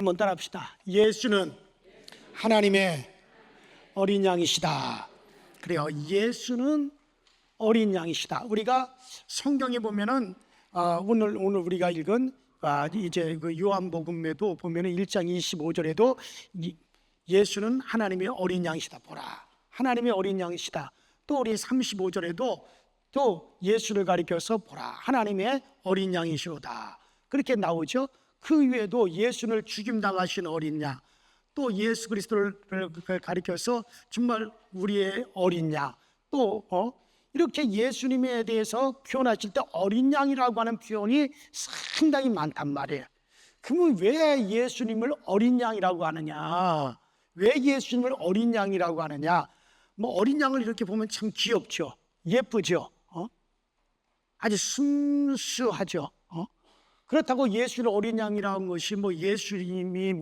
한번 따라합시다. 예수는 하나님의 어린 양이시다. 그래요. 예수는 어린 양이시다. 우리가 성경에 보면은 오늘 우리가 읽은 이제 그 요한복음에도 보면은 1장 25절에도 예수는 하나님의 어린 양이시다. 보라, 하나님의 어린 양이시다. 또 우리 35절에도 또 예수를 가리켜서 보라, 하나님의 어린 양이시로다. 그렇게 나오죠. 그 위에도 예수를 죽임당하신 어린 양, 또 예수 그리스도를 가리켜서 정말 우리의 어린 양, 또 이렇게 예수님에 대해서 표현하실 때 어린 양이라고 하는 표현이 상당히 많단 말이에요. 그러면 왜 예수님을 어린 양이라고 하느냐? 왜 예수님을 어린 양이라고 하느냐? 뭐 어린 양을 이렇게 보면 참 귀엽죠, 예쁘죠, 아주 순수하죠. 그렇다고 예수를 어린 양이라는 것이 뭐 예수님이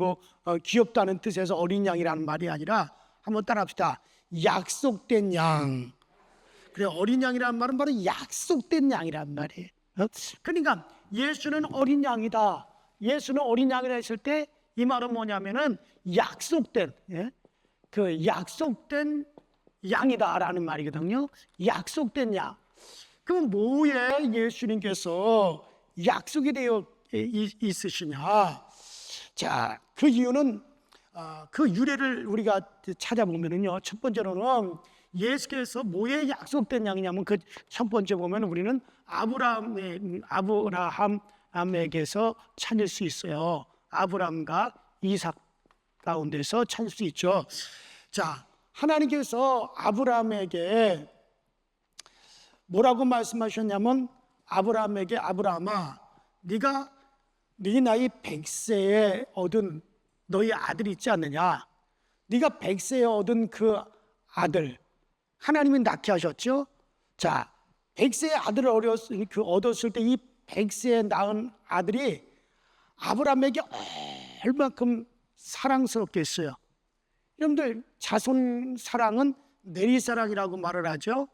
귀엽다는 뜻에서 어린 양이라는 말이 아니라 한번 따라합시다. 약속된 양. 그래, 어린 양이라는 말은 바로 약속된 양이란 말이에요. 그러니까 예수는 어린 양이다. 예수는 어린 양이라 했을 때 이 말은 뭐냐면은 약속된, 그 약속된 양이다라는 말이거든요. 약속된 양. 그럼 뭐에 예수님께서 약속이 되어 있으시냐? 자, 그 이유는 그 유래를 우리가 찾아보면은요, 첫 번째로는 예수께서 뭐에 약속된 양이냐면 그 첫 번째 보면 우리는 아브라함에게서 찾을 수 있어요. 아브라함과 이삭 가운데서 찾을 수 있죠. 자, 하나님께서 아브라함에게 뭐라고 말씀하셨냐면, 아브라함에게 아브라함아, 네가 네 나이 100세에 얻은 너희 아들이 있지 않느냐? 네가 100세에 얻은 그 아들, 하나님이 낳게 하셨죠. 자, 100세의 아들을 얻었을 때 이 100세에 낳은 아들이 아브라함에게 얼마큼 사랑스럽겠어요. 여러분들, 자손 사랑은 내리사랑이라고 말을 하죠.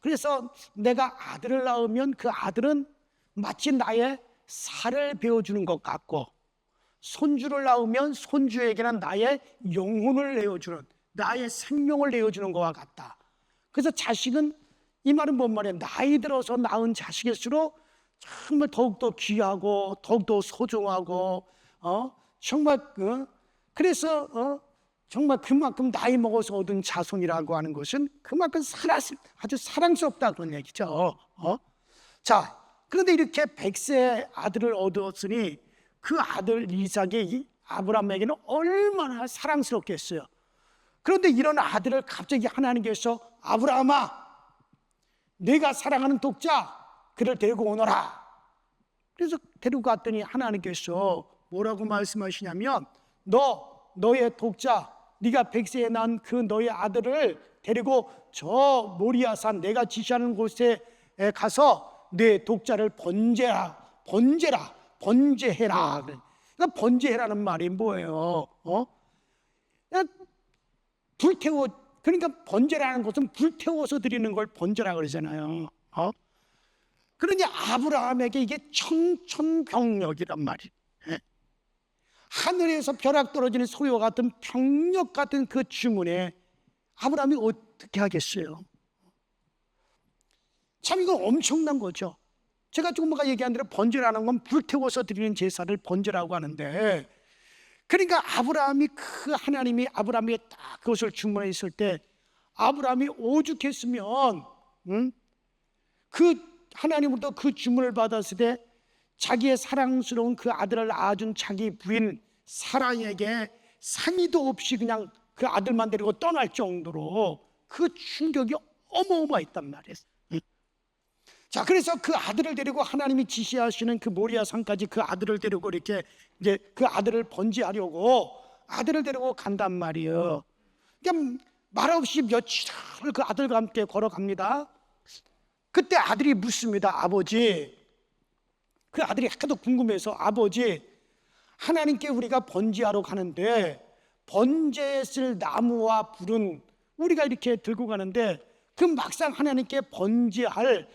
그래서 내가 아들을 낳으면 그 아들은 마치 나의 살을 베어주는 것 같고, 손주를 낳으면 손주에게는 나의 영혼을 내어주는, 나의 생명을 내어주는 것과 같다. 그래서 자식은, 이 말은 뭔 말이야? 나이 들어서 낳은 자식일수록 정말 더욱더 귀하고 더욱더 소중하고 정말 그래서 정말 그만큼 나이 먹어서 얻은 자손이라고 하는 것은 그만큼 아주 사랑스럽다, 그런 얘기죠. 자, 그런데 이렇게 100세 아들을 얻었으니 그 아들 이삭이 아브라함에게는 얼마나 사랑스럽겠어요. 그런데 이런 아들을 갑자기 하나님께서 아브라함아, 내가 사랑하는 독자 그를 데리고 오너라. 그래서 데리고 갔더니 하나님께서 뭐라고 말씀하시냐면, 너의 독자, 네가 100세에 난 그 너의 아들을 데리고 저 모리아산 내가 지시하는 곳에 가서 내 독자를 번제해라. 그러니까 번제해라는 말이 뭐예요? 그러니까 번제라는 것은 불태워서 드리는 걸 번제라 그러잖아요. 그러니 아브라함에게 이게 청천벽력이란 말이에요. 하늘에서 벼락 떨어지는 소리와 같은 병력 같은 그 주문에 아브라함이 어떻게 하겠어요? 참 이건 엄청난 거죠. 제가 조금 아까 얘기한 대로 번제라는 건 불태워서 드리는 제사를 번제라고 하는데, 그러니까 하나님이 아브라함이 딱 그것을 주문했을 때 아브라함이 오죽했으면 그 하나님으로부터 그 주문을 받았을 때 자기의 사랑스러운 그 아들을 낳아준 자기 부인 사라에게 상의도 없이 그냥 그 아들만 데리고 떠날 정도로 그 충격이 어마어마했단 말이에요. 자, 그래서 그 아들을 데리고 하나님이 지시하시는 그 모리아 산까지 그 아들을 데리고 이렇게 이제 그 아들을 번제하려고 아들을 데리고 간단 말이에요. 그러니까 말없이 며칠을 그 아들과 함께 걸어갑니다. 그때 아들이 묻습니다. 아버지, 그 아들이 하도 궁금해서, 아버지, 하나님께 우리가 번제하러 가는데 번제에 쓸 나무와 불은 우리가 이렇게 들고 가는데 그 막상 하나님께 번제할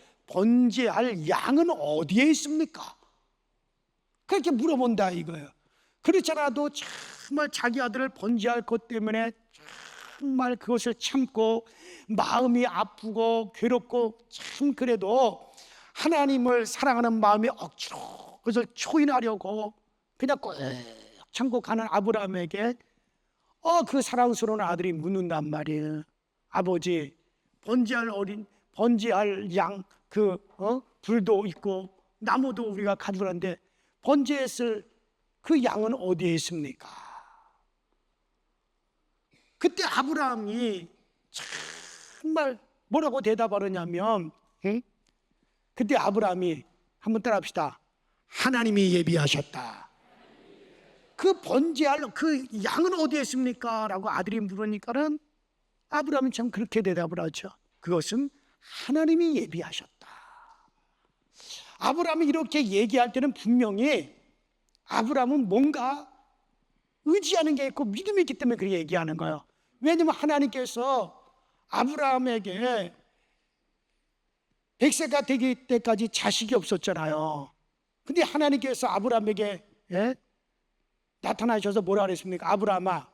양은 어디에 있습니까? 그렇게 물어본다 이거예요. 그렇지 않아도 정말 자기 아들을 번제할 것 때문에 정말 그것을 참고 마음이 아프고 괴롭고 참 그래도 하나님을 사랑하는 마음이 억지로 그것을 초인하려고 그냥 꼭 참고 가는 아브라함에게 그 사랑스러운 아들이 묻는단 말이에요. 아버지, 번제할 양 불도 있고 나무도 우리가 가져가는데 번제했을 그 양은 어디에 있습니까? 그때 아브라함이 정말 뭐라고 대답하느냐면 그때 아브라함이 한번 따라합시다. 하나님이 예비하셨다. 그 번제할 그 양은 어디에 있습니까? 라고 아들이 물으니까는 아브라함이 참 그렇게 대답을 하죠. 그것은 하나님이 예비하셨다. 아브라함이 이렇게 얘기할 때는 분명히 아브라함은 뭔가 의지하는 게 있고 믿음이 있기 때문에 그렇게 얘기하는 거예요. 왜냐하면 하나님께서 아브라함에게 100세가 되기 때까지 자식이 없었잖아요. 근데 하나님께서 아브라함에게 나타나셔서 뭐라 그랬습니까? 아브라함아,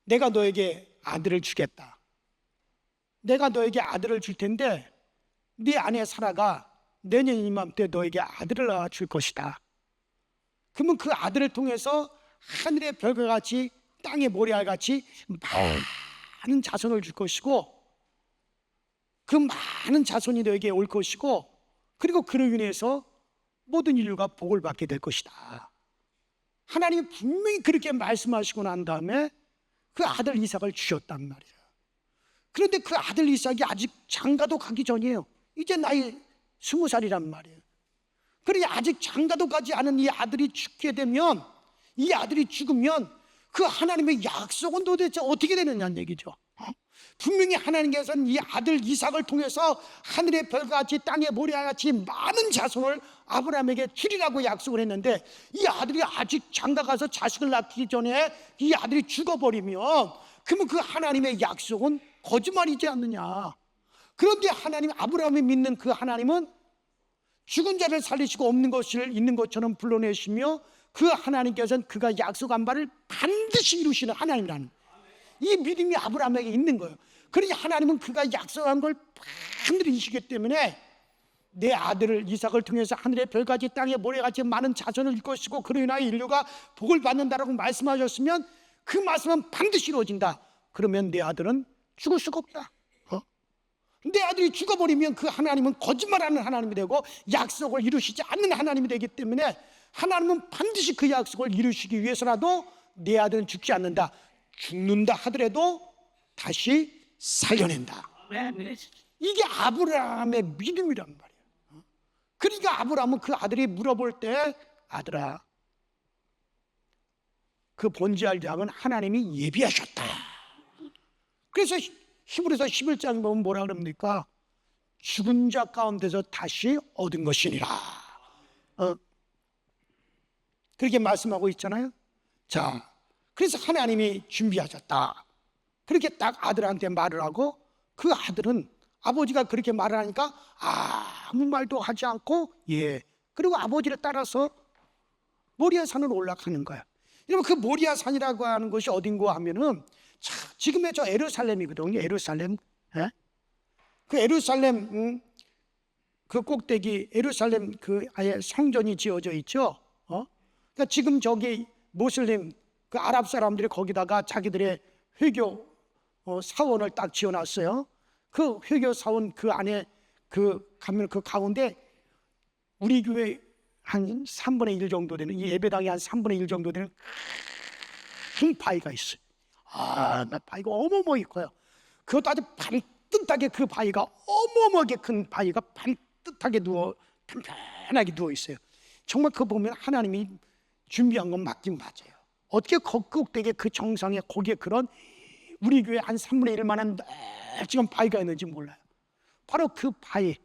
내가 너에게 아들을 주겠다. 내가 너에게 아들을 줄 텐데 네 아내 사라가 내년 이맘때 너에게 아들을 낳아줄 것이다. 그러면 그 아들을 통해서 하늘의 별과 같이 땅의 모래알 같이 많은 자손을 줄 것이고 그 많은 자손이 너에게 올 것이고 그리고 그로 인해서 모든 인류가 복을 받게 될 것이다. 하나님이 분명히 그렇게 말씀하시고 난 다음에 그 아들 이삭을 주셨단 말이에요. 그런데 그 아들 이삭이 아직 장가도 가기 전이에요. 이제 나이 20살이란 말이에요. 그러니 아직 장가도 가지 않은 이 아들이 죽게 되면, 이 아들이 죽으면 그 하나님의 약속은 도대체 어떻게 되느냐는 얘기죠. 분명히 하나님께서는 이 아들 이삭을 통해서 하늘의 별같이 땅의 모래같이 많은 자손을 아브라함에게 주리라고 약속을 했는데 이 아들이 아직 장가가서 자식을 낳기 전에 이 아들이 죽어버리면 그러면 그 하나님의 약속은 거짓말이지 않느냐. 그런데 하나님, 아브라함이 믿는 그 하나님은 죽은 자를 살리시고 없는 것을 있는 것처럼 불러내시며 그 하나님께서는 그가 약속한 바를 반드시 이루시는 하나님이라는 이 믿음이 아브라함에게 있는 거예요. 그러니 하나님은 그가 약속한 걸 반드시 이루시기 때문에 내 아들을 이삭을 통해서 하늘의 별같이 땅의 모래같이 많은 자손을 줄 것이고 그로 인하여 인류가 복을 받는다라고 말씀하셨으면 그 말씀은 반드시 이루어진다. 그러면 내 아들은 죽을 수가 없다. 내 아들이 죽어버리면 그 하나님은 거짓말하는 하나님이 되고 약속을 이루시지 않는 하나님이 되기 때문에 하나님은 반드시 그 약속을 이루시기 위해서라도 내 아들은 죽지 않는다. 죽는다 하더라도 다시 살려낸다. 이게 아브라함의 믿음이란 말이에요. 그러니까 아브라함은 그 아들이 물어볼 때 아들아, 그 번제할 양은 하나님이 예비하셨다. 그래서 히브리서 11장 보면 뭐라 그럽니까? 죽은 자 가운데서 다시 얻은 것이니라. 그렇게 말씀하고 있잖아요. 자, 그래서 하나님이 준비하셨다. 그렇게 딱 아들한테 말을 하고 그 아들은 아버지가 그렇게 말을 하니까 아무 말도 하지 않고 그리고 아버지를 따라서 모리아 산으로 올라가는 거야. 여러분, 그 모리아 산이라고 하는 것이 어딘가 하면은 지금의 저 예루살렘이거든요. 예루살렘. 그 예루살렘 그 꼭대기 예루살렘 그 아예 성전이 지어져 있죠. 그러니까 지금 저기 모슬림 그 아랍 사람들이 거기다가 자기들의 회교 사원을 딱 지어놨어요. 그 회교 사원 그 안에 그 가면 그 가운데 우리 교회 한 3분의 1 정도 되는, 이 예배당이 한 3분의 1 정도 되는 큰 바위가 있어요. 나 바위가 어마어마하게 커요. 그것도 아주 반듯하게 그 바위가 어마어마하게 큰 바위가 반듯하게 편편하게 누워 있어요. 정말 그거 보면 하나님이 준비한 건 맞긴 맞아요. 어떻게 꼭대기에 그 정상에 거기에 그런 우리 교회 한 3분의 1만한 지금 바위가 있는지 몰라요. 바로 그 바위,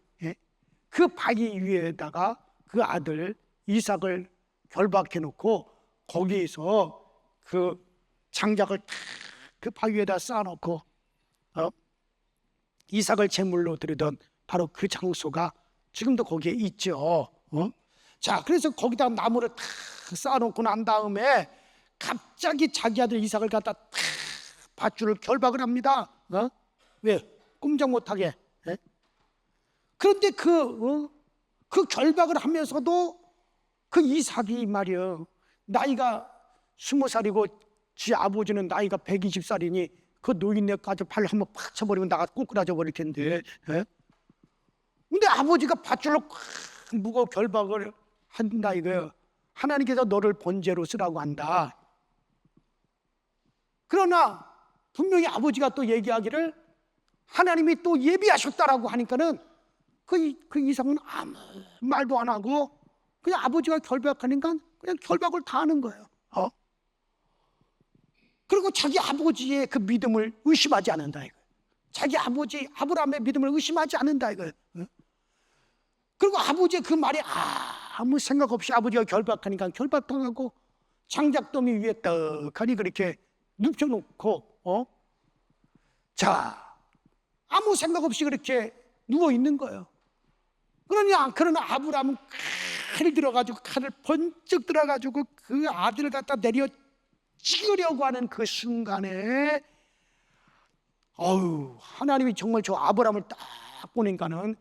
그 바위 위에다가 그 아들 이삭을 결박해 놓고 거기에서 그 장작을 그 바위 위에다 쌓아놓고 이삭을 제물로 드리던 바로 그 장소가 지금도 거기에 있죠. 자, 그래서 거기다 나무를 탁 쌓아놓고 난 다음에 갑자기 자기 아들 이삭을 갖다 탁 밧줄을 결박을 합니다. 왜? 꼼짝 못하게. 예? 그런데 그 결박을 하면서도 그 이삭이 말이요, 나이가 20살이고 지 아버지는 나이가 120살이니 그 노인네까지 팔 한번 팍 쳐버리면 나가 꼬꾸라져 버릴 텐데. 예? 근데 아버지가 밧줄로 꽉 묶어 결박을 한다 이거예요. 하나님께서 너를 번제로 쓰라고 한다. 그러나 분명히 아버지가 또 얘기하기를 하나님이 또 예비하셨다라고 하니까는 그 이삭은 아무 말도 안 하고 그냥 아버지가 결박하니까 그냥 결박을 다 하는 거예요. 그리고 자기 아버지의 그 믿음을 의심하지 않는다 이거예요. 자기 아버지 아브라함의 믿음을 의심하지 않는다 이거예요. 그리고 아버지의 그 말이 아무 생각 없이 아버지가 결박하니까 결박당하고 장작더미 위에 떡하니 그렇게 눕혀놓고 자, 아무 생각 없이 그렇게 누워 있는 거예요. 그러나 아브라함은 칼을 들어가지고 칼을 번쩍 들어가지고 그 아들을 갖다 내려 찍으려고 하는 그 순간에 하나님이 정말 저 아브라함을 딱 보니까는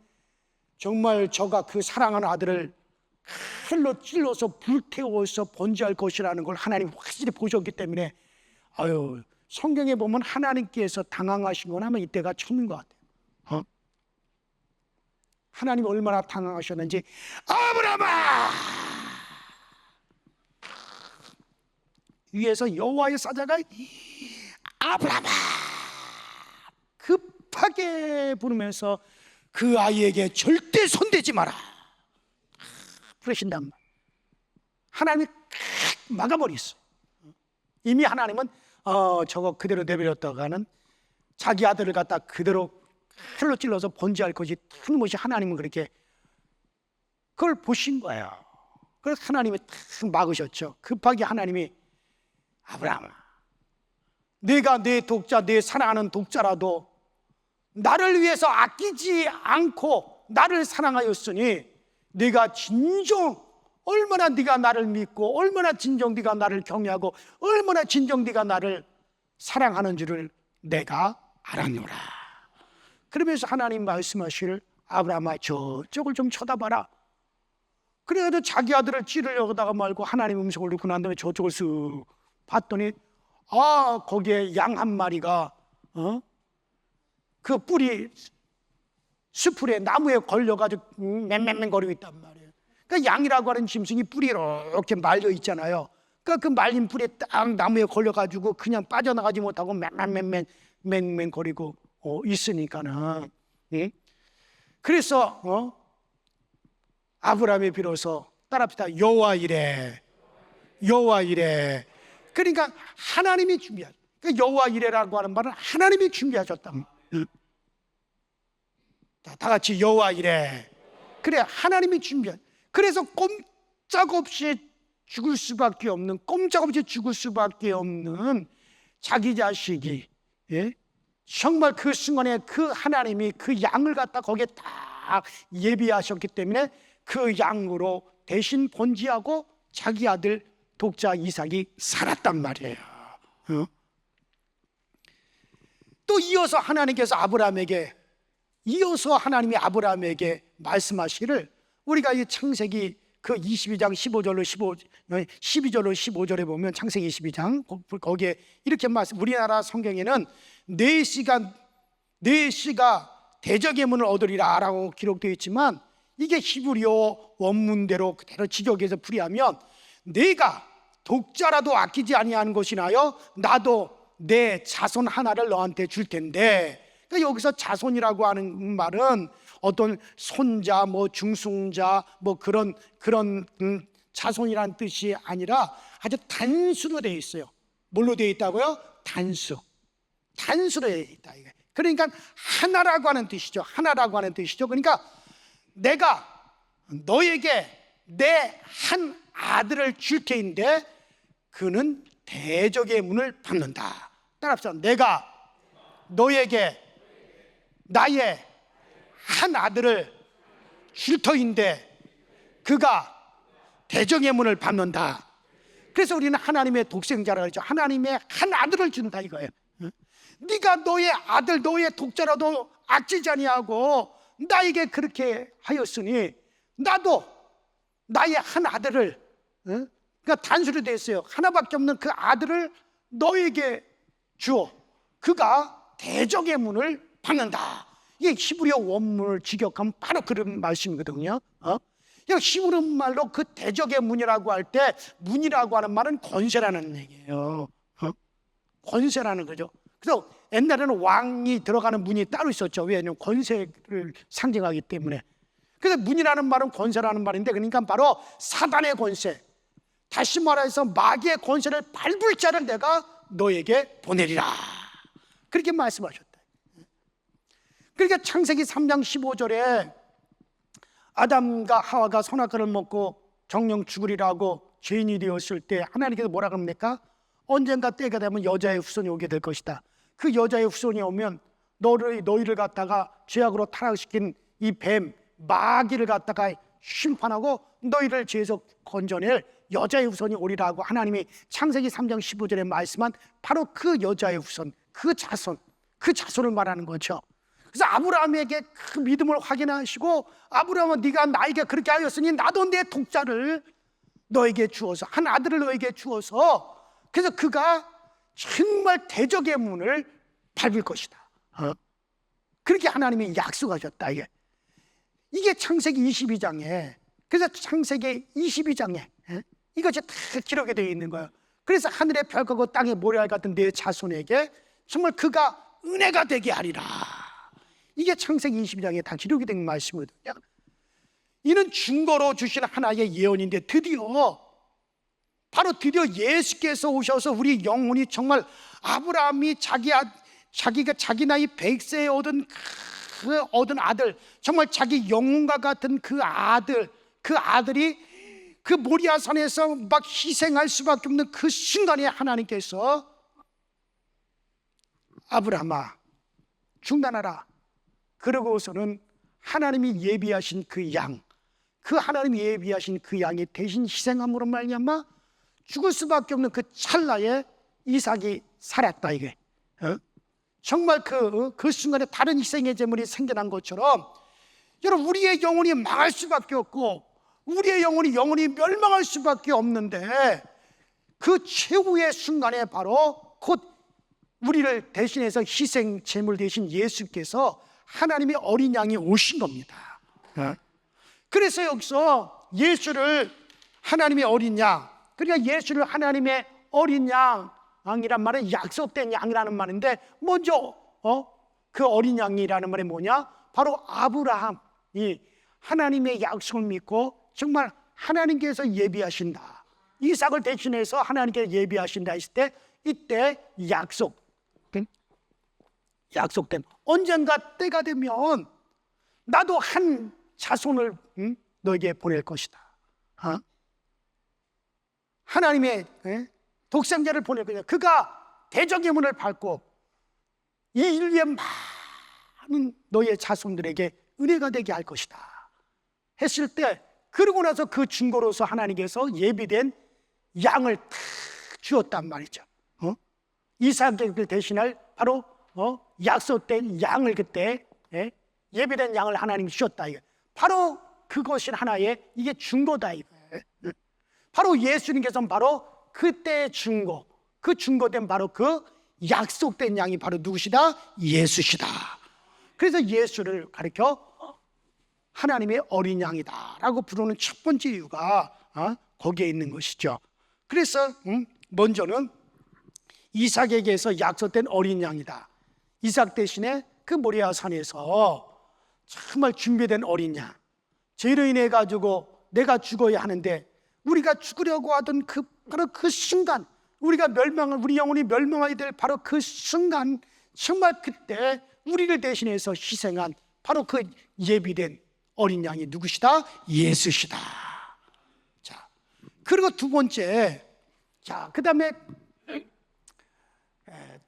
정말 저가 그 사랑하는 아들을 칼로 찔러서 불태워서 번제할 것이라는 걸 하나님이 확실히 보셨기 때문에 성경에 보면 하나님께서 당황하신 건 아마 이때가 처음인 것 같아요. 하나님이 얼마나 당황하셨는지, 아브라함아! 위에서 여호와의 사자가 아브라함아! 급하게 부르면서 그 아이에게 절대 손대지 마라 그러신단 말이에요. 하나님이 막아버렸어요. 이미 하나님은 저거 그대로 내버렸다가는 자기 아들을 갖다 그대로 칼로 찔러서 번제할 것이 틀림없이 하나님은 그렇게 그걸 보신 거예요. 그래서 하나님이 탁 막으셨죠. 급하게 하나님이 아브라함아, 내가 내 독자, 내 사랑하는 독자라도 나를 위해서 아끼지 않고 나를 사랑하였으니 네가 진정 얼마나 네가 나를 믿고 얼마나 진정 네가 나를 경외하고 얼마나 진정 네가 나를 사랑하는 줄을 내가 알았노라. 그러면서 하나님 말씀하시를 아브라함아 저쪽을 좀 쳐다봐라. 그래도 자기 아들을 찌르려다가 말고 하나님 음성을 듣고 난 다음에 저쪽을 쓱 봤더니 거기에 양 한 마리가 그 뿌리 수풀에 나무에 걸려가지고 맹맹맹거리고 있단 말이에요. 그러니까 양이라고 하는 짐승이 뿌리 이렇게 말려 있잖아요. 그러니까 그 말린 뿌리에 딱 나무에 걸려가지고 그냥 빠져나가지 못하고 맹맹거리고 있으니까는. 그래서 아브라함이 비로소 따라합시다. 여호와 이래, 여호와 이래. 그러니까 하나님이 준비하셨. 그러니까 여호와 이래라고 하는 말은 하나님이 준비하셨다. 다 같이 여호와 이래. 그래, 하나님이 준비한. 그래서 꼼짝없이 죽을 수밖에 없는, 꼼짝없이 죽을 수밖에 없는 자기 자식이, 정말 그 순간에 그 하나님이 그 양을 갖다 거기에 딱 예비하셨기 때문에 그 양으로 대신 번제하고 자기 아들 독자 이삭이 살았단 말이에요. 또 이어서 하나님께서 하나님이 아브라함에게 말씀하시기를, 우리가 이 창세기 그 22장 12절로 15절에 보면 창세기 22장 거기에 이렇게 우리나라 성경에는 네 씨가 대적의 문을 얻으리라 라고 기록되어 있지만, 이게 히브리어 원문대로 그대로 직역해서 풀이하면 내가 독자라도 아끼지 아니하는 것이나여 나도 내 자손 하나를 너한테 줄 텐데, 그러니까 여기서 자손이라고 하는 말은 어떤 손자, 중승자, 그런 자손이라는 뜻이 아니라 아주 단수로 되어 있어요. 뭘로 되어 있다고요? 단수로 되어 있다. 그러니까 하나라고 하는 뜻이죠. 하나라고 하는 뜻이죠. 그러니까 내가 너에게 내 한 아들을 줄 테인데 그는 대적의 문을 밟는다. 따라합시다. 내가 너에게 나의 한 아들을 줄 터인데 그가 대적의 문을 밟는다. 그래서 우리는 하나님의 독생자라 그러죠. 하나님의 한 아들을 준다 이거예요. 네가 너의 아들, 너의 독자라도 아끼지 아니하고 나에게 그렇게 하였으니 나도 나의 한 아들을, 그러니까 단수로 되어 있어요. 하나밖에 없는 그 아들을 너에게 주어 그가 대적의 문을 밟는다. 이게 히브리어 원문을 직역하면 바로 그런 말씀이거든요. 히브리 말로 그 대적의 문이라고 할 때 문이라고 하는 말은 권세라는 얘기예요. 권세라는 거죠. 그래서 옛날에는 왕이 들어가는 문이 따로 있었죠. 왜냐하면 권세를 상징하기 때문에. 그래서 문이라는 말은 권세라는 말인데, 그러니까 바로 사단의 권세, 다시 말해서 마귀의 권세를 밟을 자를 내가 너에게 보내리라, 그렇게 말씀하셨다. 그러니까 창세기 3장 15절에 아담과 하와가 선악과를 먹고 정령 죽으리라고 죄인이 되었을 때 하나님께서 뭐라 그럽니까? 언젠가 때가 되면 여자의 후손이 오게 될 것이다. 그 여자의 후손이 오면 너희를 갖다가 죄악으로 타락시킨 이 뱀 마귀를 갖다가 심판하고 너희를 죄에서 건져낼 여자의 후손이 오리라고 하나님이 창세기 3장 15절에 말씀한 바로 그 여자의 후손, 그 자손을 말하는 거죠. 그래서 아브라함에게 그 믿음을 확인하시고, 아브라함은 네가 나에게 그렇게 하였으니 나도 내 독자를 너에게 주어서, 한 아들을 너에게 주어서, 그래서 그가 정말 대적의 문을 밟을 것이다. 그렇게 하나님이 약속하셨다. 이게 창세기 22장에, 그래서 창세기 22장에 이것이 다 기록이 되어 있는 거예요. 그래서 하늘의 별과 땅의 모래알 같은 내 자손에게 정말 그가 은혜가 되게 하리라. 이게 창세기 22장에 다 기록이 된 말씀이거든요. 이는 증거로 주신 하나의 예언인데 드디어 예수께서 오셔서 우리 영혼이 정말 아브라함이 자기가 자기 나이 100세에 얻은 아들, 정말 자기 영혼과 같은 그 아들이 그 모리아산에서 막 희생할 수밖에 없는 그 순간에 하나님께서 아브라함아 중단하라. 그러고서는 하나님이 예비하신 그 양, 그 하나님이 예비하신 그 양이 대신 희생함으로 말미암아 죽을 수밖에 없는 그 찰나에 이삭이 살았다. 이게 정말 그 순간에 다른 희생의 제물이 생겨난 것처럼, 여러분, 우리의 영혼이 망할 수밖에 없고 우리의 영혼이 멸망할 수밖에 없는데, 그 최후의 순간에 바로 곧 우리를 대신해서 희생 제물 되신 예수께서 하나님의 어린 양이 오신 겁니다. 그래서 여기서 예수를 하나님의 어린 양, 그러니까 예수를 하나님의 어린 양이란 말은 약속된 양이라는 말인데, 먼저 그 어린 양이라는 말이 뭐냐? 바로 아브라함이 하나님의 약속을 믿고 정말 하나님께서 예비하신다, 이삭을 대신해서 하나님께서 예비하신다 했을 때, 이때 약속된 언젠가 때가 되면 나도 한 자손을 너에게 보낼 것이다. 하나님의 독생자를 보낼 것이다. 그가 대적의 문을 밟고 이 인류의 많은 너의 자손들에게 은혜가 되게 할 것이다 했을 때, 그러고 나서 그 증거로서 하나님께서 예비된 양을 탁 주었단 말이죠. 이삭을 대신할 바로 약속된 양을, 그때 예비된 양을 하나님이 주셨다. 바로 그것이 하나의 이게 증거다. 바로 예수님께서는 바로 그때의 증거, 그 증거된 바로 그 약속된 양이 바로 누구시다? 예수시다. 그래서 예수를 가리켜 하나님의 어린 양이다 라고 부르는 첫 번째 이유가 거기에 있는 것이죠. 그래서 먼저는 이삭에게서 약속된 어린 양이다. 이삭 대신에 그 모리아 산에서 정말 준비된 어린 양, 죄로 인해 가지고 내가 죽어야 하는데 우리가 죽으려고 하던 바로 그 순간, 우리 영혼이 멸망하게 될 바로 그 순간, 정말 그때 우리를 대신해서 희생한 바로 그 예비된 어린 양이 누구시다? 예수시다. 자, 그리고 두 번째, 그 다음에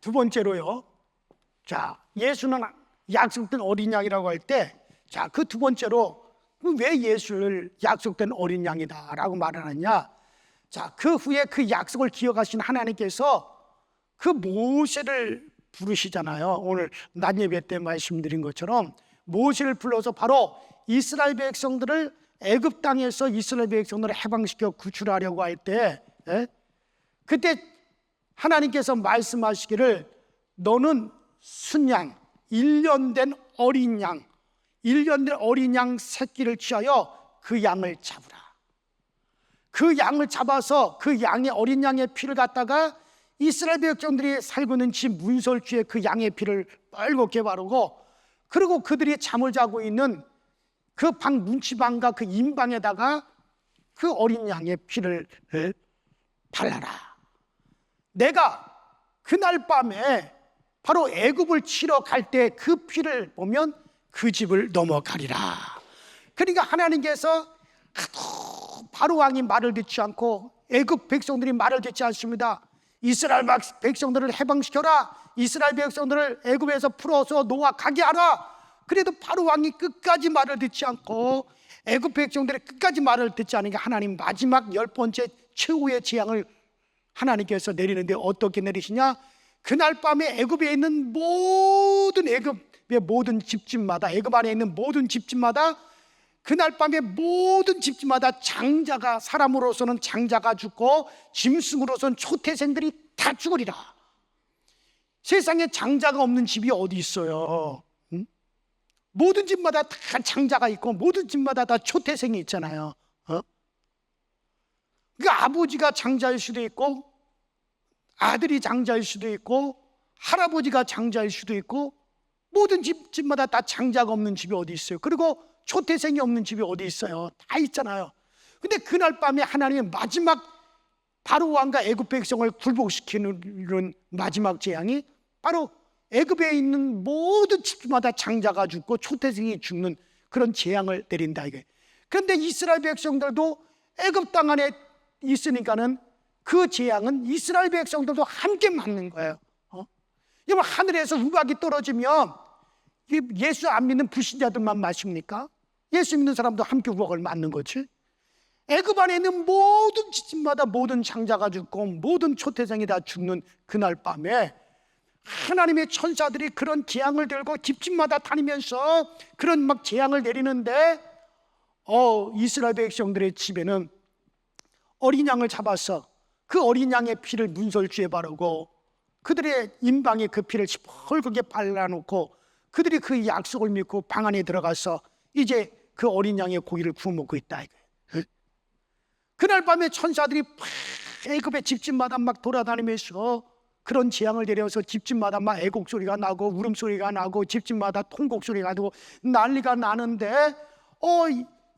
두 번째로요. 자, 예수는 약속된 어린 양이라고 할 때, 그 두 번째로 왜 예수를 약속된 어린 양이다라고 말하느냐? 자, 그 후에 그 약속을 기억하신 하나님께서 그 모세를 부르시잖아요. 오늘 낮 예배 때 말씀드린 것처럼 모세를 불러서 바로 이스라엘 백성들을 애굽 땅에서 이스라엘 백성들을 해방시켜 구출하려고 할 때, 그때 하나님께서 말씀하시기를 너는 순양 1년 된 어린 양 1년 된 어린 양 새끼를 취하여 그 양을 잡으라. 그 양을 잡아서 그 양의 어린 양의 피를 갖다가 이스라엘 백성들이 살고 있는 집 문설주에 그 양의 피를 뻘겋게 바르고, 그리고 그들이 잠을 자고 있는 그 방 문치방과 그 임방에다가 그 어린 양의 피를 발라라. 내가 그날 밤에 바로 애굽을 치러 갈 때 그 피를 보면 그 집을 넘어가리라. 그러니까 하나님께서 바로 왕이 말을 듣지 않고 애굽 백성들이 말을 듣지 않습니다. 이스라엘 백성들을 해방시켜라. 이스라엘 백성들을 애굽에서 풀어서 노아 가게 하라. 그래도 바로 왕이 끝까지 말을 듣지 않고 애굽 백성들이 끝까지 말을 듣지 않으니까 하나님 마지막 10번째 최후의 재앙을 하나님께서 내리는데 어떻게 내리시냐? 그날 밤에 애굽에 있는 모든 애굽의 모든 집집마다, 애굽 안에 있는 모든 집집마다, 그날 밤에 모든 집집마다 장자가, 사람으로서는 장자가 죽고 짐승으로서는 초태생들이 다 죽으리라. 세상에 장자가 없는 집이 어디 있어요? 응? 모든 집마다 다 장자가 있고 모든 집마다 다 초태생이 있잖아요. 그 아버지가 장자일 수도 있고 아들이 장자일 수도 있고 할아버지가 장자일 수도 있고 모든 집마다 다 장자가 없는 집이 어디 있어요? 그리고 초태생이 없는 집이 어디 있어요? 다 있잖아요. 근데 그날 밤에 하나님의 마지막 바로 왕과 애굽 백성을 굴복시키는 마지막 재앙이 바로 애굽에 있는 모든 집마다 장자가 죽고 초태생이 죽는 그런 재앙을 내린다 이게. 그런데 이스라엘 백성들도 애굽 땅 안에 있으니까는 그 재앙은 이스라엘 백성들도 함께 맞는 거예요. 여러분, 하늘에서 우박이 떨어지면 예수 안 믿는 불신자들만 마십니까? 예수 믿는 사람도 함께 우박을 맞는 거지. 애굽 안에 있는 모든 집마다 모든 장자가 죽고 모든 초태생이 다 죽는 그날 밤에 하나님의 천사들이 그런 재앙을 들고 집집마다 다니면서 그런 막 재앙을 내리는데 이스라엘 백성들의 집에는 어린 양을 잡아서 그 어린 양의 피를 문설주에 바르고 그들의 임방에 그 피를 시뻘겋게 발라놓고 그들이 그 약속을 믿고 방 안에 들어가서 이제 그 어린 양의 고기를 구워 먹고 있다. 그날 밤에 천사들이 애굽의 집집마다 막 돌아다니면서 그런 재앙을 내려서 집집마다 막 애곡 소리가 나고 울음소리가 나고 집집마다 통곡 소리가 나고 난리가 나는데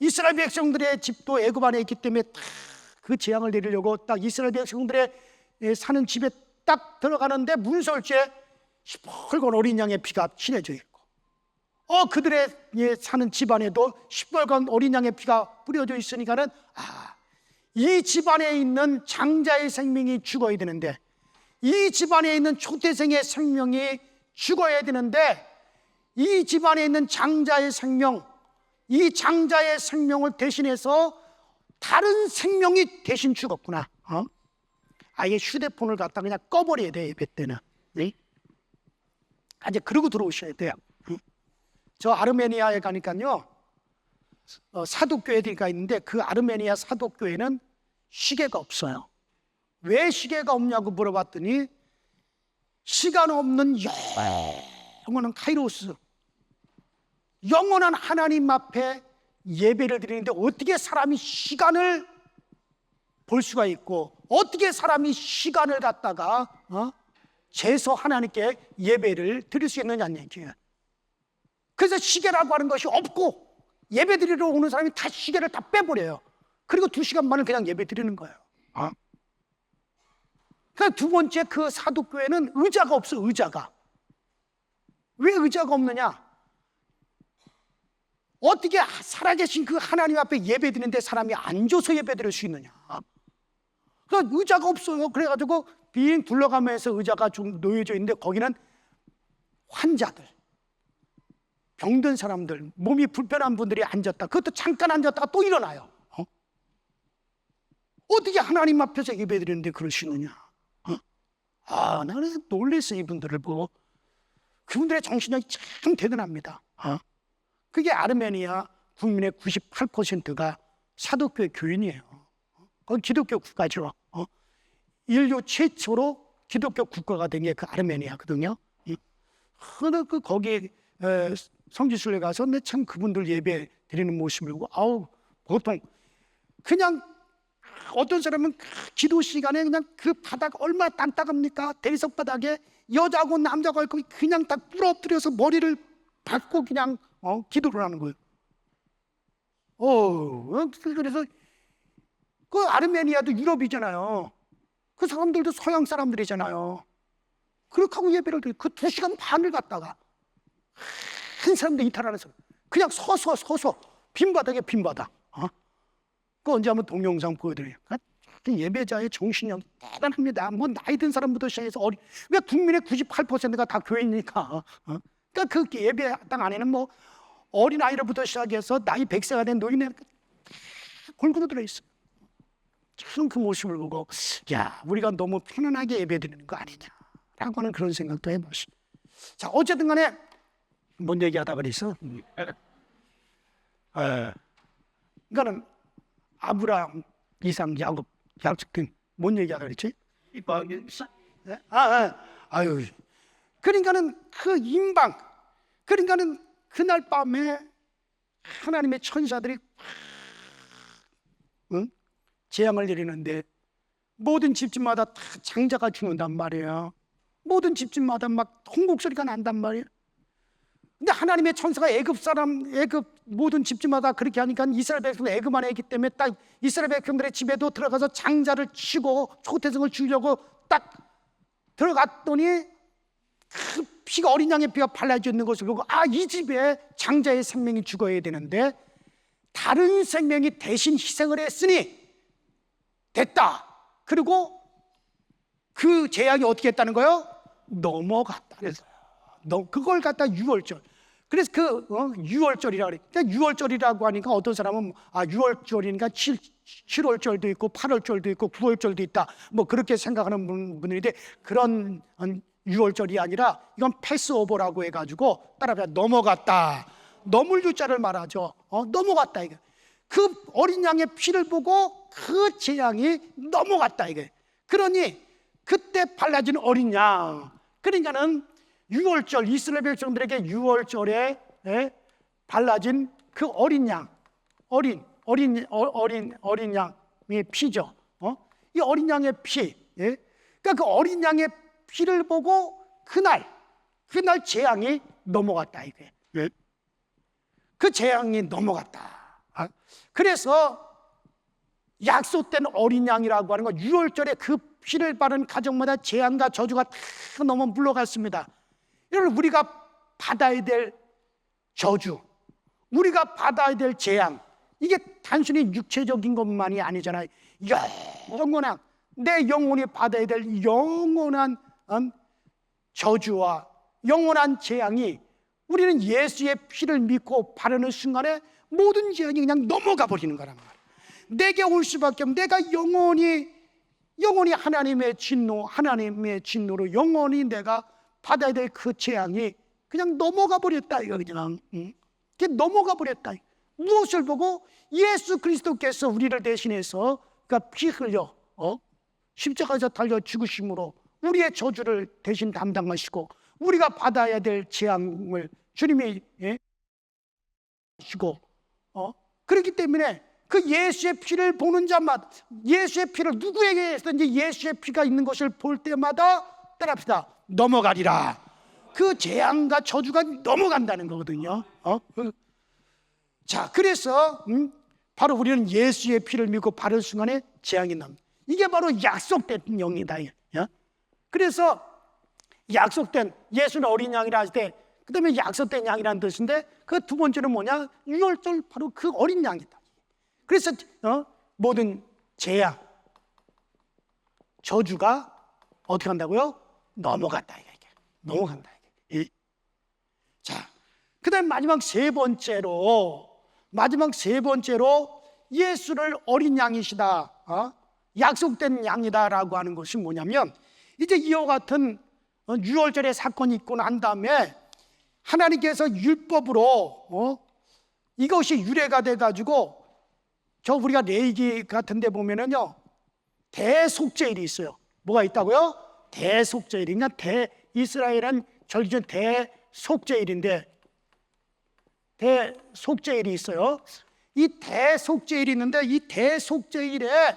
이스라엘 백성들의 집도 애굽 안에 있기 때문에 그 재앙을 내리려고 딱 이스라엘 백성들의 사는 집에 딱 들어가는데 문설주에 시뻘건 어린 양의 피가 칠해져 있고 그들의 사는 집안에도 시뻘건 어린 양의 피가 뿌려져 있으니까는 이 집안에 있는 장자의 생명이 죽어야 되는데 이 집안에 있는 초태생의 생명이 죽어야 되는데 이 집안에 있는 장자의 생명, 이 장자의 생명을 대신해서 다른 생명이 대신 죽었구나. 아예 휴대폰을 갖다 그냥 꺼버려야 돼, 예배 때는. 네? 이제 그러고 들어오셔야 돼요. 저 아르메니아에 가니까요, 사독교회가 있는데 그 아르메니아 사독교회는 시계가 없어요. 왜 시계가 없냐고 물어봤더니 시간 없는 영원한 카이로스, 영원한 하나님 앞에 예배를 드리는데 어떻게 사람이 시간을 볼 수가 있고 어떻게 사람이 시간을 갖다가 재서 하나님께 예배를 드릴 수 있느냐는 얘기예요. 그래서 시계라고 하는 것이 없고 예배 드리러 오는 사람이 다 시계를 다 빼버려요. 그리고 2시간만을 그냥 예배 드리는 거예요. 그러니까 두 번째, 그 사독교회는 의자가 없어. 의자가. 왜 의자가 없느냐? 어떻게 살아계신 그 하나님 앞에 예배 드리는데 사람이 앉아서 예배 드릴 수 있느냐? 그러니까 의자가 없어요. 그래가지고 빙 둘러가면서 의자가 좀 놓여져 있는데 거기는 환자들, 병든 사람들, 몸이 불편한 분들이 앉았다. 그것도 잠깐 앉았다가 또 일어나요. 어떻게 하나님 앞에서 예배드리는데 그럴 수 있느냐? 나는 놀랬어요. 이분들을 보고. 그분들의 정신력이 참 대단합니다. 그게 아르메니아 국민의 98%가 사도교회 교인이에요. 거기 기독교 국가죠. 인류 최초로 기독교 국가가 된 게 그 아르메니아거든요. 거기 성지순례 가서 참 그분들 예배 드리는 모습을 보고 보통 그냥 어떤 사람은 기도 시간에 그냥 그 바닥 얼마나 딱딱합니까? 대리석 바닥에 여자고 남자고 있고 그냥 딱 부러뜨려서 머리를 박고 그냥 기도를 하는 거예요. 그래서 그 아르메니아도 유럽이잖아요. 그 사람들도 서양 사람들이잖아요. 그렇게 하고 예배를 드리고 그 2시간 반을 갔다가 한 사람도 이탈하는 사람 그냥 서서 빈바닥에 빈바닥. 그 언제 한번 동영상 보여드려요. 예배자의 정신력이 대단합니다. 뭐 나이 든 사람부터 시작해서 왜 국민의 98%가 다 교인이니까. 그러니까 그 예배당 안에는 뭐 어린 아이들부터 시작해서 나이 100세가 된 노인네 골고루 들어있어요. 참 그 모습을 보고 우리가 너무 편안하게 예배드리는 거 아니냐라고 하는 그런 생각도 해봤어요. 자, 어쨌든 간에 뭔 얘기하다 그랬어? 그러니까는 아브라함, 이삭, 야곱 약속된 뭔 얘기하다 그랬지? 그러니까는 그 임방, 그러니까는 그날 밤에 하나님의 천사들이 재앙을 내리는데 모든 집집마다 다 장자가 죽는단 말이에요. 모든 집집마다 막 홍곡소리가 난단 말이에요. 근데 하나님의 천사가 애굽 모든 집집마다 그렇게 하니까 이스라엘 백성들 애굽 안에 있기 때문에 딱 이스라엘 백성들의 집에도 들어가서 장자를 치고 초태성을 주려고 딱 들어갔더니 그 피가 어린 양의 피가 발라져 있는 것을 보고 이 집에 장자의 생명이 죽어야 되는데 다른 생명이 대신 희생을 했으니 됐다. 그리고 그 재앙이 어떻게 했다는 거예요? 넘어갔다. 그래서 그걸 갖다 유월절. 그래서 그 유월절이라고 그래. 그러니까 유월절이라고 하니까 어떤 사람은 유월절이니까 7월절도 있고 8월절도 있고 9월절도 있다. 뭐 그렇게 생각하는 분들인데 그런 유월절이 아니라 이건 패스오버라고 해가지고 따라서 넘어갔다. 넘을 유자를 말하죠. 넘어갔다 이게. 그 어린 양의 피를 보고 그 재앙이 넘어갔다 이게. 그러니 그때 발라진 어린 양. 그러니까는 유월절 이스라엘 백성들에게 유월절에 발라진 그 어린 양, 어린 양의 피죠. 이 어린 양의 피. 그러니까 그 어린 양의 피를 보고 그날 재앙이 넘어갔다 이게. 그 재앙이 넘어갔다. 그래서 약속된 어린 양이라고 하는 건 유월절에 그 피를 바른 가정마다 재앙과 저주가 다 넘어 물러갔습니다. 여러분, 우리가 받아야 될 저주, 우리가 받아야 될 재앙, 이게 단순히 육체적인 것만이 아니잖아요. 영원한, 내 영혼이 받아야 될 영원한 저주와 영원한 재앙이 우리는 예수의 피를 믿고 바르는 순간에 모든 재앙이 그냥 넘어가 버리는 거란 말이에요. 내게 올 수밖에 없는, 내가 영원히 하나님의 진노로 영원히 내가 받아야 될 그 재앙이 그냥 넘어가 버렸다 이거. 그냥 그게 넘어가 버렸다. 무엇을 보고? 예수 그리스도께서 우리를 대신해서 그러니까 피 흘려 십자가에서 달려 죽으심으로 우리의 저주를 대신 담당하시고 우리가 받아야 될 재앙을 주님이 하시고 그렇기 때문에 그 예수의 피를 보는 자마다, 예수의 피를 누구에게든지 예수의 피가 있는 것을 볼 때마다 따라합시다, 넘어가리라. 그 재앙과 저주가 넘어간다는 거거든요. 자, 그래서 바로 우리는 예수의 피를 믿고 바른 순간에 재앙이 납니다. 이게 바로 약속된 영이다. 그래서 약속된, 예수는 어린 양이라 할 때 그 다음에 약속된 양이라는 뜻인데 그 두 번째는 뭐냐? 유월절 바로 그 어린 양이다. 그래서 모든 재앙, 저주가 어떻게 한다고요? 넘어간다. 이게 넘어간다. 자, 그다음에 마지막 세 번째로 예수를 어린 양이시다, 약속된 양이다라고 하는 것이 뭐냐면, 이제 이와 같은 유월절의 사건이 있고 난 다음에 하나님께서 율법으로 이것이 유래가 돼가지고, 저 우리가 레위기 같은 데 보면은요, 대속죄일이 있어요. 뭐가 있다고요? 대속죄일이. 그러니까 이스라엘은 절기전 대속죄일인데, 대속죄일이 있어요. 이 대속죄일이 있는데, 이 대속죄일에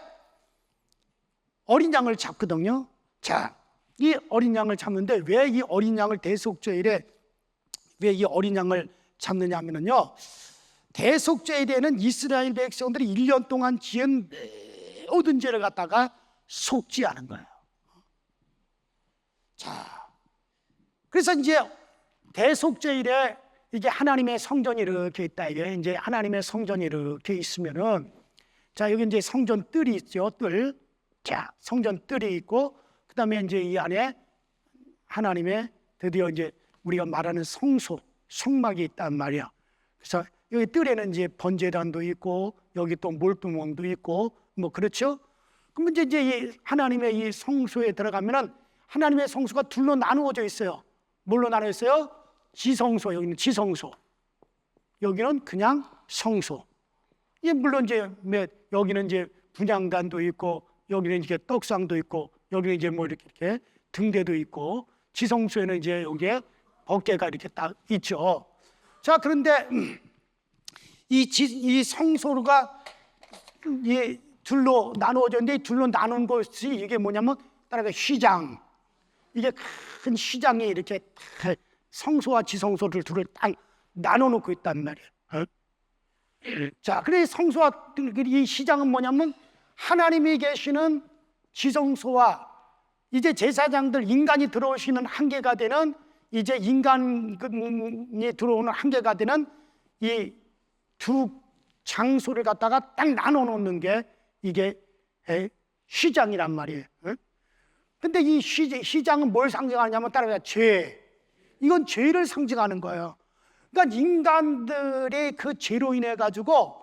어린 양을 잡거든요. 자, 이 어린 양을 잡는데, 왜 이 어린 양을 대속죄일에 왜 이 어린 양을 잡느냐 하면요, 대속죄일에는 이스라엘 백성들이 1년 동안 지은 모든 죄를 갖다가 속죄하는 거예요. 자, 그래서 이제 대속죄일에 이게 하나님의 성전이 이렇게 있다. 이게 이제 하나님의 성전이 이렇게 있으면은, 자, 여기 이제 성전 뜰이 있죠. 뜰. 자, 성전 뜰이 있고, 그 다음에 이제 이 안에 하나님의 드디어 이제 우리가 말하는 성소, 성막이 있단 말이야. 그래서 여기 뜰에는 이제 번제단도 있고, 여기 또 몰두멍도 있고, 뭐 그렇죠? 그럼 이제 이 하나님의 이 성소에 들어가면은 하나님의 성소가 둘로 나누어져 있어요. 뭘로 나누어 있어요? 지성소, 여기는 지성소, 여기는 그냥 성소. 예, 물론 이제 여기는 이제 분향단도 있고, 여기는 이제 떡상도 있고, 여기는 이제 뭐 이렇게 등대도 있고, 지성소에는 이제 여기에 어깨가 이렇게 딱 있죠. 자, 그런데 이 성소가 이 둘로 나누어져 있는데, 이 둘로 나눈 것이 이게 뭐냐면 따라가 시장. 이게 큰 시장이 이렇게 성소와 지성소를 둘을 딱 나눠놓고 있단 말이에요. 자, 그래서 성소와 이 시장은 뭐냐면 하나님이 계시는 지성소와 이제 제사장들, 인간이 들어오시는 한계가 되는, 이제 인간이 들어오는 한계가 되는 이 두 장소를 갖다가 딱 나눠놓는 게 이게 시장이란 말이에요. 근데 이 시장은 뭘 상징하냐면 따라가 죄. 이건 죄를 상징하는 거예요. 그러니까 인간들의 그 죄로 인해 가지고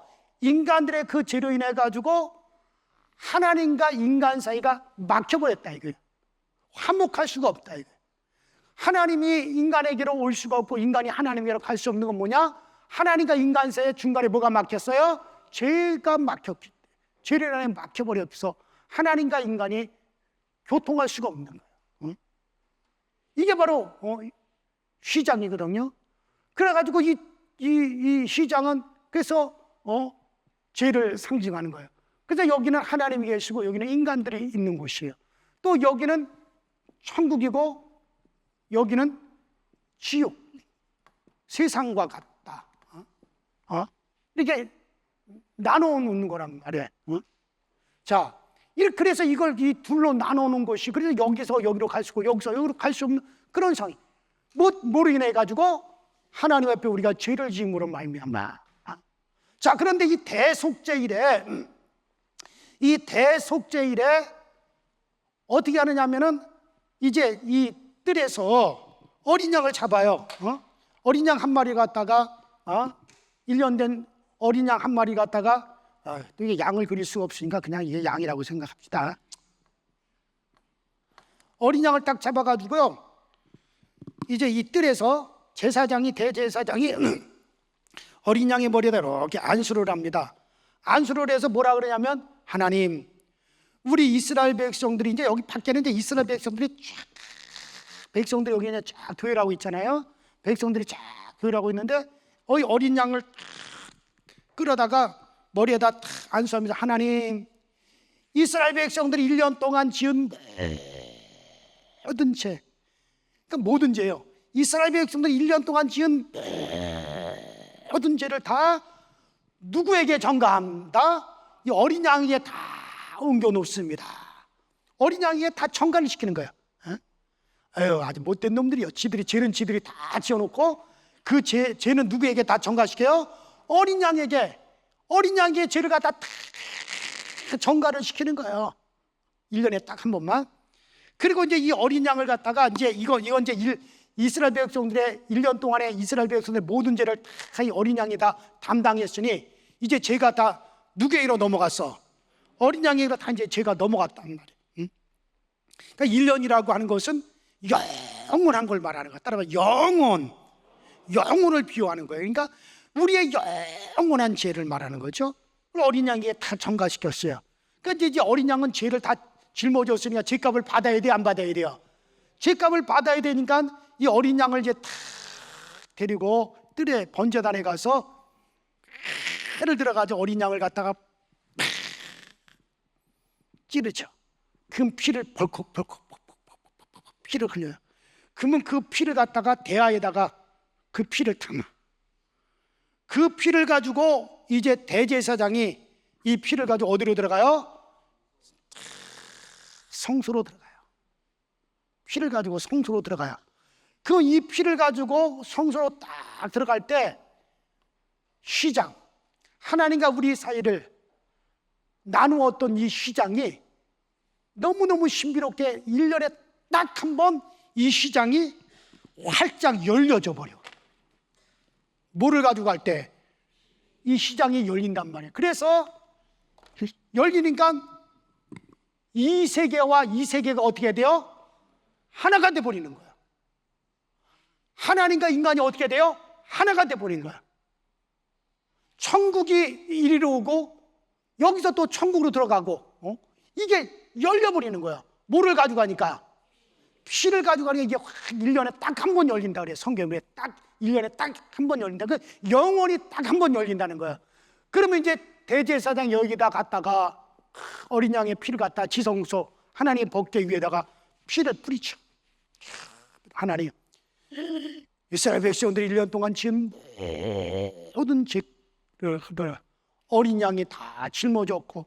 하나님과 인간 사이가 막혀버렸다 이거예요. 화목할 수가 없다 이거예요. 하나님이 인간에게로 올 수가 없고 인간이 하나님에게로 갈 수 없는 건 뭐냐? 하나님과 인간 사이의 중간에 뭐가 막혔어요? 죄가 막혔기 때문에, 죄를 안에 막혀버려서 하나님과 인간이 교통할 수가 없는 거예요. 이게 바로 시장이거든요. 그래가지고 이 시장은 그래서 죄를 상징하는 거예요. 그래서 여기는 하나님이 계시고 여기는 인간들이 있는 곳이에요. 또 여기는 천국이고 여기는 지옥, 세상과 같다. 이렇게 나눠놓는 거란 말이에요. 자, 그래서 이걸 이 둘로 나눠놓은 것이, 그래서 여기서 여기로 갈 수 있고 여기서 여기로 갈 수 없는 그런 상황이, 뭐로 인해 가지고 하나님 앞에 우리가 죄를 지음으로 말미암아. 자, 그런데 이 대속죄일에 어떻게 하느냐면은 이제 이 뜰에서 어린 양을 잡아요. 어린 양 한 마리 갖다가 1년 된 어린 양 한 마리 갖다가 또 이게 양을 그릴 수가 없으니까 그냥 이게 양이라고 생각합시다. 어린 양을 딱 잡아가지고요, 이제 이 뜰에서 대제사장이 어린 양의 머리에다 이렇게 안수를 합니다. 안수를 해서 뭐라 그러냐면, 하나님, 우리 이스라엘 백성들이 이제 여기 밖에는 이제 이스라엘 백성들이 여기 그냥 쫙 교회라고 있잖아요. 백성들이 쫙 교회라고 있는데 어린 양을 끌어다가 머리에다 안수하면서, 하나님, 이스라엘 백성들이 1년 동안 지은 모든 죄, 그러니까 모든 죄요. 이스라엘 백성들이 1년 동안 지은 모든 죄를 다 누구에게 전가합니다? 이 어린 양에게 다 옮겨 놓습니다. 어린 양에게 다 전가를 시키는 거예요. 아유, 아주 못된 놈들이요. 죄는 지들이 다 지어놓고 그 죄는 누구에게 다 전가시켜요? 어린 양에게 죄를 갖다 다 전가를 시키는 거예요. 1년에 딱 한 번만. 그리고 이제 이 어린 양을 갖다가 이제 이거 이제 이스라엘 백성들의 1년 동안에 이스라엘 백성들의 모든 죄를 다 이 어린 양이 다 담당했으니 이제 죄가 다 누구에게로 넘어갔어? 어린 양에게로 다 이제 죄가 넘어갔단 말이에요. 응? 그러니까 1년이라고 하는 것은 영원한 걸 말하는 거야. 따라서 영혼을 비유하는 거예요. 그러니까 우리의 영원한 죄를 말하는 거죠. 어린 양에게 다 전가시켰어요. 그러니까 이제 어린 양은 죄를 다 짊어졌으니까 죄값을 받아야 돼, 안 받아야 돼요? 죄값을 받아야 되니까 이 어린 양을 이제 탁 데리고 뜰에 번제단에 가서 칼을 들어가지고 어린 양을 갖다가 찌르죠. 그럼 피를 벌컥 피를 흘려요. 그러면 그 피를 갖다가 대야에다가 그 피를 담아. 그 피를 가지고 이제 대제사장이 이 피를 가지고 어디로 들어가요? 성소로 들어가요. 피를 가지고 성소로 들어가요. 그 이 피를 가지고 성소로 딱 들어갈 때 휘장, 하나님과 우리 사이를 나누었던 이 휘장이 너무너무 신비롭게 1년에 딱 한 번 이 휘장이 활짝 열려져 버려. 뭐를 가지고 갈 때 이 휘장이 열린단 말이에요. 그래서 열리니까 이 세계와 이 세계가 어떻게 돼요? 하나가 돼 버리는 거야. 하나님과 인간이 어떻게 돼요? 하나가 돼 버리는 거야. 천국이 이리로 오고 여기서 또 천국으로 들어가고 이게 열려버리는 거야. 뭐를 가지고 가니까? 피를 가지고 가니까 이게 1년에 딱 한 번 열린다 그래요. 성경에 딱 1년에 딱 한 번 열린다. 그 영원히 딱 한 번 열린다는 거야. 그러면 이제 대제사장 여기다 갖다가 어린 양의 피를 갖다 지성소 하나님의 법궤 위에다가 피를 뿌리죠. 하나님, 이스라엘 백성들이 1년 동안 지은 모든 죄를 어린 양이 다 짊어졌고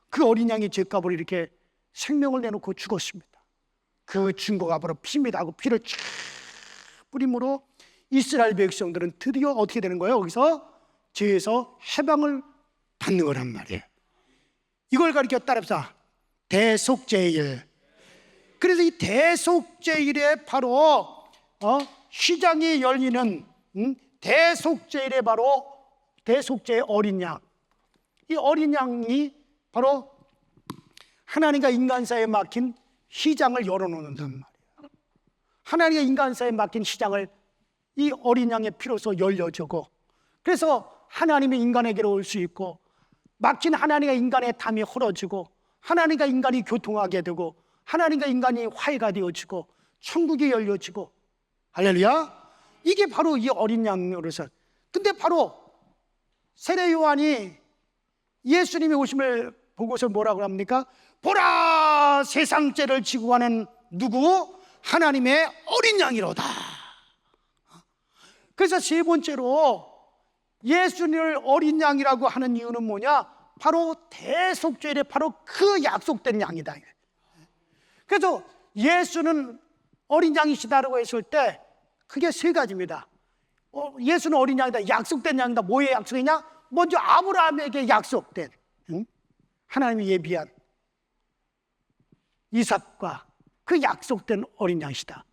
그 어린 양의 죄값을 이렇게 생명을 내놓고 죽었습니다. 그 증거가 바로 피입니다 하고 피를 쫙 뿌림으로 이스라엘 백성들은 드디어 어떻게 되는 거예요? 여기서 죄에서 해방을 받는 거란 말이에요. 이걸 가리켜 따라합시다. 대속죄일. 그래서 이 대속죄일에 바로 휘장이 열리는 대속죄일에 바로 대속죄의 어린 양. 이 어린 양이 바로 하나님과 인간 사이에 막힌 휘장을 열어놓는단 말이에요. 하나님과 인간 사이에 막힌 휘장을 이 어린 양의 피로서 열려주고 그래서 하나님이 인간에게로 올 수 있고 막힌 하나님과 인간의 담이 헐어지고 하나님과 인간이 교통하게 되고 하나님과 인간이 화해가 되어지고 천국이 열려지고 할렐루야. 이게 바로 이 어린 양으로서. 근데 바로 세례 요한이 예수님이 오심을 보고서 뭐라고 합니까? 보라, 세상 죄를 지고 가는 누구? 하나님의 어린 양이로다. 그래서 세 번째로 예수님을 어린 양이라고 하는 이유는 뭐냐? 바로 대속죄일에 바로 그 약속된 양이다. 그래서 예수는 어린 양이시다라고 했을 때 그게 세 가지입니다. 예수는 어린 양이다, 약속된 양이다. 뭐의 약속이냐? 먼저 아브라함에게 약속된 하나님이 예비한 이삭과 그 약속된 어린 양이시다.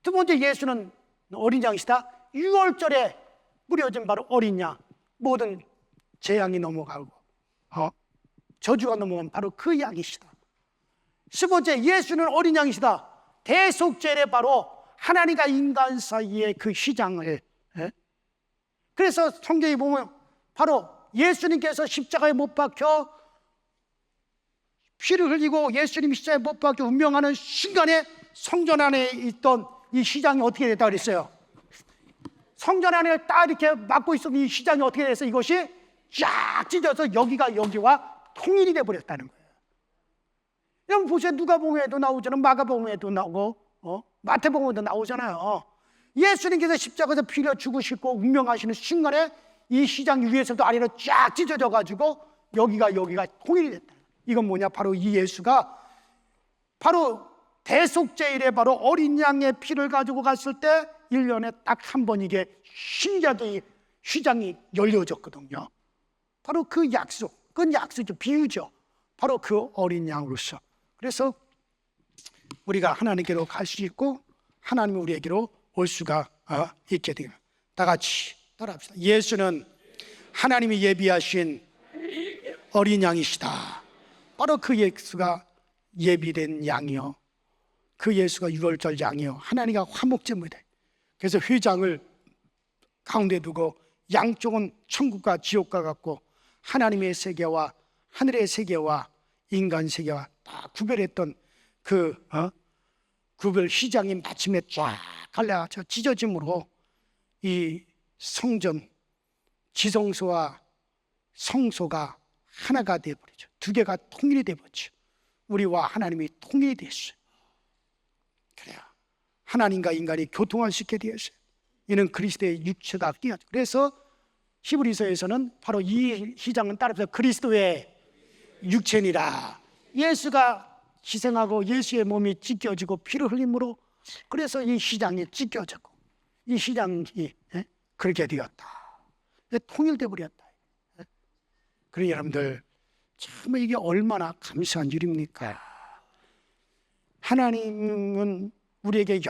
두 번째, 예수는 어린 양이시다. 6월절에 뿌려진 바로 어린 양, 모든 재앙이 넘어가고 저주가 넘어간 바로 그 양이시다. 세 번째, 예수는 어린 양이시다. 대속죄에 바로 하나님과 인간 사이의 그 휘장을. 그래서 성경에 보면 바로 예수님께서 십자가에 못 박혀 피를 흘리고 예수님이 십자가에 못 박혀 운명하는 순간에 성전 안에 있던 이 휘장이 어떻게 됐다 그랬어요? 성전 안에 딱 이렇게 막고 있었던 이 휘장이 어떻게 됐어요? 이것이 쫙 찢어서 여기가 여기와 통일이 돼버렸다는 거예요. 여러분 보세요. 누가복음에도 나오잖아요. 마가복음에도 나오고 마태복음에도 나오잖아요. 예수님께서 십자가에서 피 흘려 죽으시고 운명하시는 순간에 이 휘장 위에서도 아래로 쫙 찢어져 가지고 여기가 통일이 됐다. 이건 뭐냐? 바로 이 예수가 바로 대속죄일에 바로 어린 양의 피를 가지고 갔을 때 1년에 딱 한 번 이게 신기하게 휘장이 열려졌거든요. 바로 그 약속, 그건 약속이죠. 비유죠. 바로 그 어린 양으로서. 그래서 우리가 하나님께로 갈 수 있고 하나님이 우리에게로 올 수가 있게 돼요. 다 같이 따라합시다. 예수는 하나님이 예비하신 어린 양이시다. 바로 그 예수가 예비된 양이요, 그 예수가 유월절 양이요, 하나님과 화목제물이다. 그래서 휘장을 가운데 두고 양쪽은 천국과 지옥과 같고 하나님의 세계와 하늘의 세계와 인간 세계와 다 구별했던 그 구별 휘장이 마침내 쫙 갈라져 찢어짐으로 이 성전 지성소와 성소가 하나가 되어버리죠. 두 개가 통일이 되어버리죠. 우리와 하나님이 통일이 됐어요. 그래요. 하나님과 인간이 교통할 수 있게 되었어요. 이는 그리스도의 육체다. 그래서 히브리서에서는 바로 이 휘장은 따라서 그리스도의 육체니라. 예수가 희생하고 예수의 몸이 찢겨지고 피를 흘림으로, 그래서 이 휘장이 찢겨졌고 이 휘장이 그렇게 되었다. 통일돼 버렸다. 그러니 여러분들, 참 이게 얼마나 감사한 일입니까? 하나님은 우리에게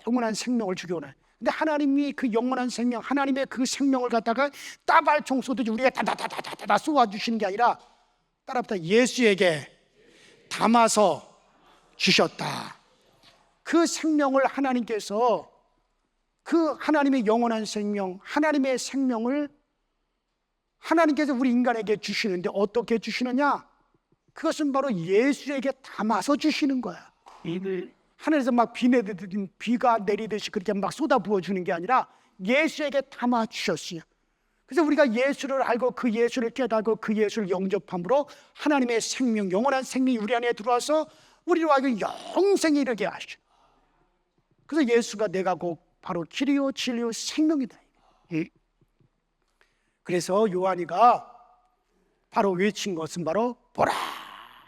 영원한 생명을 주기 원해요. 근데 하나님이 그 영원한 생명, 하나님의 그 생명을 갖다가 따발총 쏘듯이 우리가 다다다다다다 쏘아주시는 게 아니라 따라붙어 예수에게 담아서 주셨다. 그 생명을 하나님께서, 그 하나님의 영원한 생명, 하나님의 생명을 하나님께서 우리 인간에게 주시는데 어떻게 주시느냐? 그것은 바로 예수에게 담아서 주시는 거야. 하늘에서 막 비가 내리듯이 그렇게 막 쏟아 부어주는 게 아니라 예수에게 담아 주셨어요. 그래서 우리가 예수를 알고 그 예수를 깨닫고 그 예수를 영접함으로 하나님의 생명, 영원한 생명이 우리 안에 들어와서 우리로 하여금 영생에 이르게 하시죠. 그래서 예수가 내가 곧 바로 길이요 진리요 생명이다. 그래서 요한이가 바로 외친 것은 바로 보라,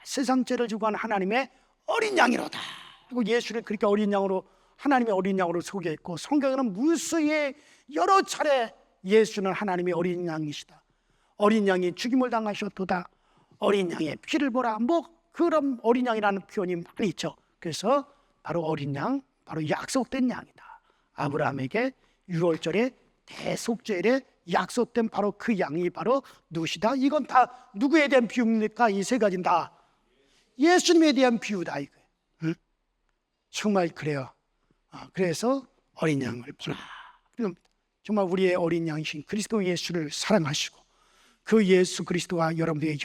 세상 죄를 지고 간 하나님의 어린 양이로다. 그리고 예수를 그렇게 어린 양으로, 하나님의 어린 양으로 소개했고, 성경에는 무수히 여러 차례 예수는 하나님의 어린 양이시다, 어린 양이 죽임을 당하셨도다, 어린 양의 피를 보라, 뭐 그런 어린 양이라는 표현이 많이 있죠. 그래서 바로 어린 양, 바로 약속된 양이다. 아브라함에게 유월절에 대속죄일에 약속된 바로 그 양이 바로 누구시다? 이건 다 누구에 대한 비유입니까? 이 세 가지는 다 예수님에 대한 비유다 이거예요. 응? 정말 그래요. 그래서 어린 양을 보라. 정말 우리의 어린 양이신 그리스도 예수를 사랑하시고 그 예수 그리스도와 여러분들의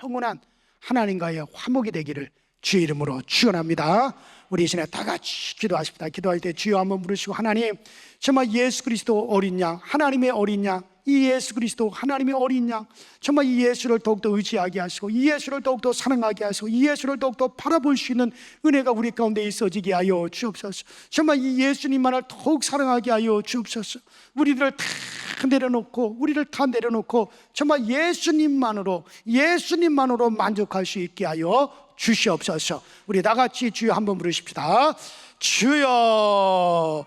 영원한 하나님과의 화목이 되기를 주의 이름으로 축원합니다. 우리 이 시간에 다 같이 기도하십니다. 기도할 때 주여 한번 부르시고, 하나님, 정말 예수 그리스도 어린 양, 하나님의 어린 양, 이 예수 그리스도 하나님의 어린 양, 정말 이 예수를 더욱더 의지하게 하시고 이 예수를 더욱더 사랑하게 하시고 이 예수를 더욱더 바라볼 수 있는 은혜가 우리 가운데 있어지게 하여 주옵소서. 정말 이 예수님만을 더욱 사랑하게 하여 주옵소서. 우리를 다 내려놓고 정말 예수님만으로 만족할 수 있게 하여 주시옵소서. 우리 다 같이 주여 한번 부르십시다. 주여.